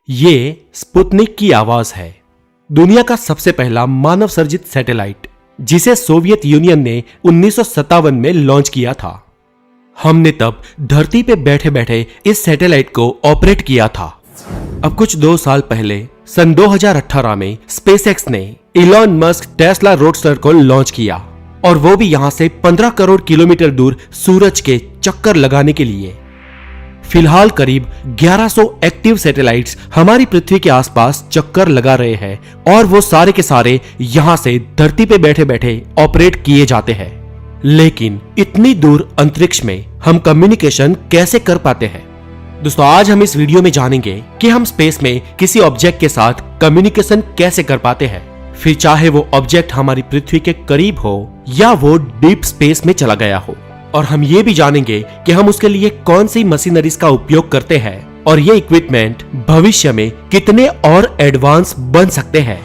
ये स्पुतनिक की आवाज है, दुनिया का सबसे पहला मानव सर्जित सैटेलाइट जिसे सोवियत यूनियन ने 1957 में लॉन्च किया था। हमने तब धरती पे बैठे बैठे इस सैटेलाइट को ऑपरेट किया था। अब कुछ 2 साल पहले सन 2018 में स्पेसएक्स ने इलॉन मस्क टेस्ला रोडस्टर को लॉन्च किया और वो भी यहां से 15 करोड़ किलोमीटर दूर सूरज के चक्कर लगाने के लिए। फिलहाल करीब 1100 एक्टिव सैटेलाइट्स हमारी पृथ्वी के आसपास चक्कर लगा रहे हैं और वो सारे के सारे यहां से धरती पे बैठे बैठे ऑपरेट किए जाते हैं। लेकिन इतनी दूर अंतरिक्ष में हम कम्युनिकेशन कैसे कर पाते हैं? दोस्तों, आज हम इस वीडियो में जानेंगे कि हम स्पेस में किसी ऑब्जेक्ट के साथ कम्युनिकेशन कैसे कर पाते हैं, फिर चाहे वो ऑब्जेक्ट हमारी पृथ्वी के करीब हो या वो डीप स्पेस में चला गया हो। और हम ये भी जानेंगे कि हम उसके लिए कौन सी मशीनरीज का उपयोग करते हैं और ये इक्विपमेंट भविष्य में कितने और एडवांस बन सकते हैं।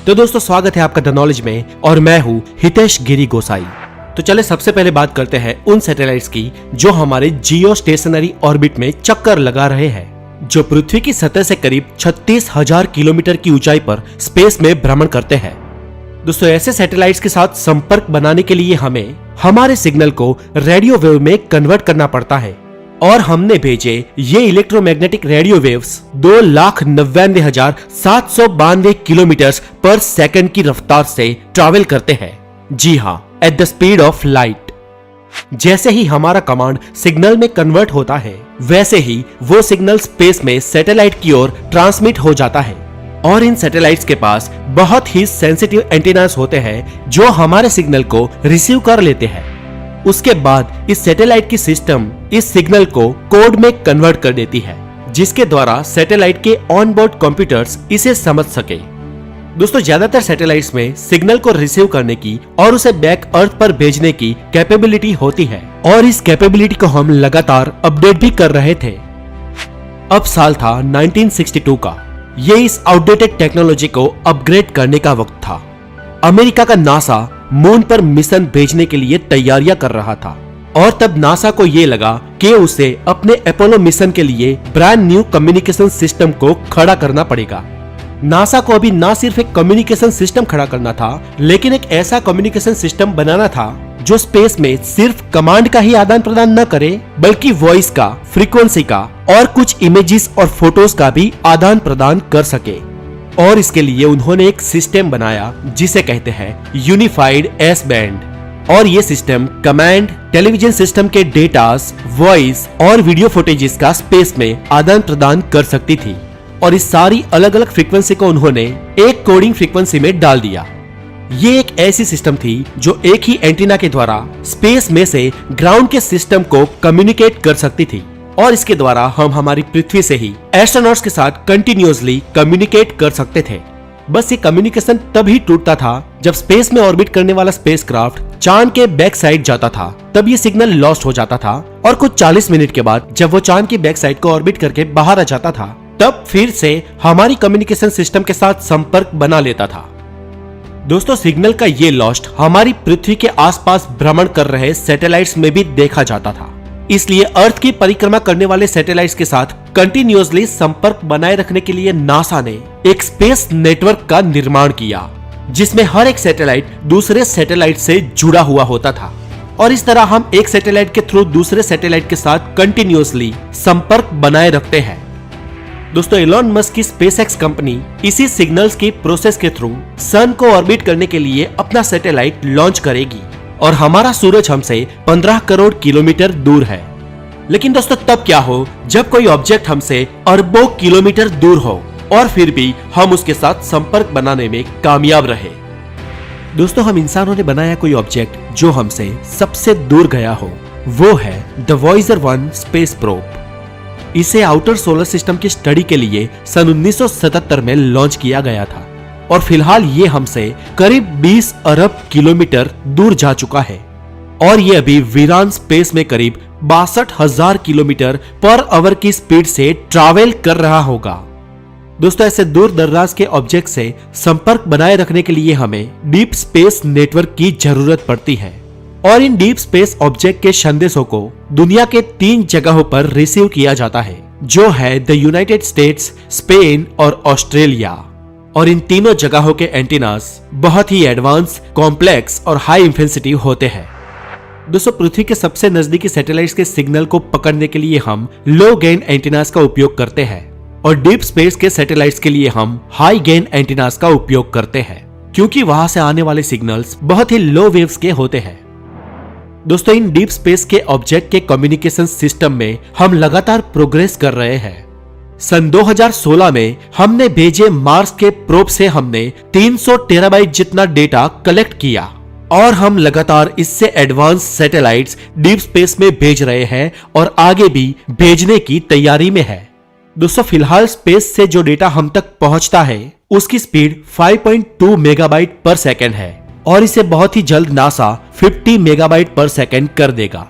तो दोस्तों, स्वागत है आपका द नॉलेज में और मैं हूँ हितेश गिरी गोसाई। तो चले सबसे पहले बात करते हैं उन सैटेलाइट्स की जो हमारे जियो स्टेशनरी ऑर्बिट में चक्कर लगा रहे हैं, जो पृथ्वी की सतह से करीब 36,000 किलोमीटर की ऊंचाई पर स्पेस में भ्रमण करते हैं। दोस्तों, ऐसे सैटेलाइट्स के साथ संपर्क बनाने के लिए हमें हमारे सिग्नल को रेडियो वेव में कन्वर्ट करना पड़ता है और हमने भेजे ये इलेक्ट्रोमैग्नेटिक रेडियो वेव्स 2,99,792 किलोमीटर पर सेकंड की रफ्तार से ट्रैवल करते हैं। जी हाँ, at the speed of light. जैसे ही हमारा कमांड सिग्नल में कन्वर्ट होता है, वैसे ही वो सिग्नल स्पेस में सैटेलाइट की ओर ट्रांसमिट हो जाता है और इन सैटेलाइट्स के पास बहुत ही सेंसिटिव एंटीनास होते हैं जो हमारे सिग्नल को रिसीव कर लेते हैं। उसके बाद इस सैटेलाइट की सिस्टम इस सिग्नल को कोड में कन्वर्ट कर देती है, जिसके द्वारा सैटेलाइट के ऑनबोर्ड कंप्यूटर्स इसे समझ सके। दोस्तों, ज्यादातर सैटेलाइट्स में सिग्नल को रिसीव करने की और उसे बैक अर्थ पर भेजने की कैपेबिलिटी होती है और इस कैपेबिलिटी को हम लगातार अपडेट भी कर रहे थे। अब साल था 1962 का। ये इस आउटडेटेड टेक्नोलॉजी को अपग्रेड करने का वक्त था। अमेरिका का नासा मून पर मिशन भेजने के लिए तैयारियां कर रहा था और तब नासा को ये लगा कि उसे अपने अपोलो मिशन के लिए ब्रांड न्यू कम्युनिकेशन सिस्टम को खड़ा करना पड़ेगा। नासा को अभी ना सिर्फ एक कम्युनिकेशन सिस्टम खड़ा करना था, लेकिन एक ऐसा कम्युनिकेशन सिस्टम बनाना था जो स्पेस में सिर्फ कमांड का ही आदान प्रदान न करे, बल्कि वॉइस का, फ्रीक्वेंसी का और कुछ इमेजेस और फोटोज का भी आदान प्रदान कर सके। और इसके लिए उन्होंने एक सिस्टम बनाया जिसे कहते हैं यूनिफाइड एस बैंड। और ये सिस्टम कमांड, टेलीविजन सिस्टम के डेटास, वॉइस और वीडियो फुटेजेस का स्पेस में आदान प्रदान कर सकती थी। और इस सारी अलग अलग फ्रीक्वेंसी को उन्होंने एक कोडिंग फ्रीक्वेंसी में डाल दिया। ये एक ऐसी सिस्टम थी जो एक ही एंटीना के द्वारा स्पेस में से ग्राउंड के सिस्टम को कम्युनिकेट कर सकती थी और इसके द्वारा हम हमारी पृथ्वी से ही एस्ट्रोनॉट्स के साथ कंटिन्यूअसली कम्युनिकेट कर सकते थे। बस ये कम्युनिकेशन तभी टूटता था जब स्पेस में ऑर्बिट करने वाला स्पेसक्राफ्ट चांद के बैक साइड जाता था, तब ये सिग्नल लॉस्ट हो जाता था और कुछ 40 मिनट के बाद जब वो चांद की बैक साइड को ऑर्बिट करके बाहर आ जाता था, तब फिर से हमारी कम्युनिकेशन सिस्टम के साथ संपर्क बना लेता था। दोस्तों, सिग्नल का ये लॉस्ट हमारी पृथ्वी के आसपास भ्रमण कर रहे सैटेलाइट्स में भी देखा जाता था। इसलिए अर्थ की परिक्रमा करने वाले सैटेलाइट्स के साथ कंटिन्यूअसली संपर्क बनाए रखने के लिए नासा ने एक स्पेस नेटवर्क का निर्माण किया, जिसमें हर एक सैटेलाइट दूसरे सैटेलाइट से जुड़ा हुआ होता था और इस तरह हम एक सैटेलाइट के थ्रू दूसरे सैटेलाइट के साथ कंटिन्यूअसली संपर्क बनाए रखते हैं। दोस्तों, इलॉन मस्क की स्पेसएक्स कंपनी इसी सिग्नल्स की प्रोसेस के थ्रू सन को ऑर्बिट करने के लिए अपना सैटेलाइट लॉन्च करेगी और हमारा सूरज हमसे 15 करोड़ किलोमीटर दूर है। लेकिन दोस्तों, तब क्या हो जब कोई ऑब्जेक्ट हमसे अरबों किलोमीटर दूर हो और फिर भी हम उसके साथ संपर्क बनाने में कामयाब रहे। दोस्तों, हम इंसानों ने बनाया कोई ऑब्जेक्ट जो हमसे सबसे दूर गया हो, वो है द वॉयेजर 1 स्पेस प्रोब। इसे आउटर सोलर सिस्टम की स्टडी के लिए सन 1977 में लॉन्च किया गया था और फिलहाल ये हमसे करीब 20 अरब किलोमीटर दूर जा चुका है और ये अभी वीरान स्पेस में करीब 62,000 किलोमीटर पर आवर की स्पीड से ट्रैवल कर रहा होगा। दोस्तों, ऐसे दूर दराज के ऑब्जेक्ट से संपर्क बनाए रखने के लिए हमें डीप स्पेस नेटवर्क की जरूरत पड़ती है और इन डीप स्पेस ऑब्जेक्ट के संदेशों को दुनिया के 3 जगहों पर रिसीव किया जाता है। जो है द यूनाइटेड स्टेट्स, स्पेन और ऑस्ट्रेलिया। और इन तीनों जगहों के एंटीनास बहुत ही एडवांस, कॉम्प्लेक्स और हाई इंटेंसिटी होते हैं। दोस्तों, पृथ्वी के सबसे नजदीकी सैटेलाइट्स के सिग्नल को पकड़ने के लिए हम लो गेन एंटीनास का उपयोग करते हैं और डीप स्पेस के सैटेलाइट्स के लिए हम हाई गेन एंटीनास का उपयोग करते हैं, क्योंकि वहां से आने वाले सिग्नल्स बहुत ही लो वेव्स के होते हैं। दोस्तों, इन डीप स्पेस के ऑब्जेक्ट के कम्युनिकेशन सिस्टम में हम लगातार प्रोग्रेस कर रहे हैं। सन 2016 में हमने भेजे मार्स के प्रोब से हमने 300 टेराबाइट जितना डेटा कलेक्ट किया और हम लगातार इससे एडवांस सैटेलाइट्स डीप स्पेस में भेज रहे हैं और आगे भी भेजने की तैयारी में है। दोस्तों, फिलहाल स्पेस से जो डेटा हम तक पहुंचता है उसकी स्पीड 5.2 मेगाबाइट पर सेकंड है और इसे बहुत ही जल्द नासा 50 मेगाबाइट पर सेकंड कर देगा।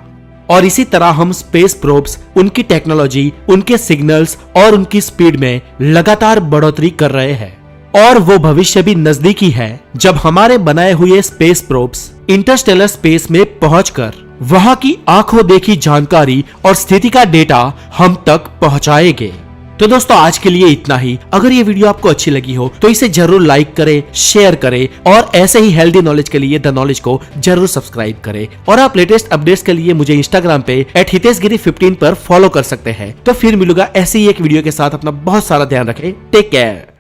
और इसी तरह हम स्पेस प्रोब्स, उनकी टेक्नोलॉजी, उनके सिग्नल्स और उनकी स्पीड में लगातार बढ़ोतरी कर रहे हैं। और वो भविष्य भी नजदीकी है जब हमारे बनाए हुए स्पेस प्रोब्स इंटरस्टेलर स्पेस में पहुंचकर वहां की आंखों देखी जानकारी और स्थिति का डेटा हम तक पहुंचाएंगे। तो दोस्तों, आज के लिए इतना ही। अगर ये वीडियो आपको अच्छी लगी हो तो इसे जरूर लाइक करें, शेयर करें और ऐसे ही हेल्दी नॉलेज के लिए द नॉलेज को जरूर सब्सक्राइब करें। और आप लेटेस्ट अपडेट्स के लिए मुझे इंस्टाग्राम पे @hitesgiri15 पर फॉलो कर सकते हैं। तो फिर मिलूंगा ऐसे ही एक वीडियो के साथ। अपना बहुत सारा ध्यान रखें। Take care.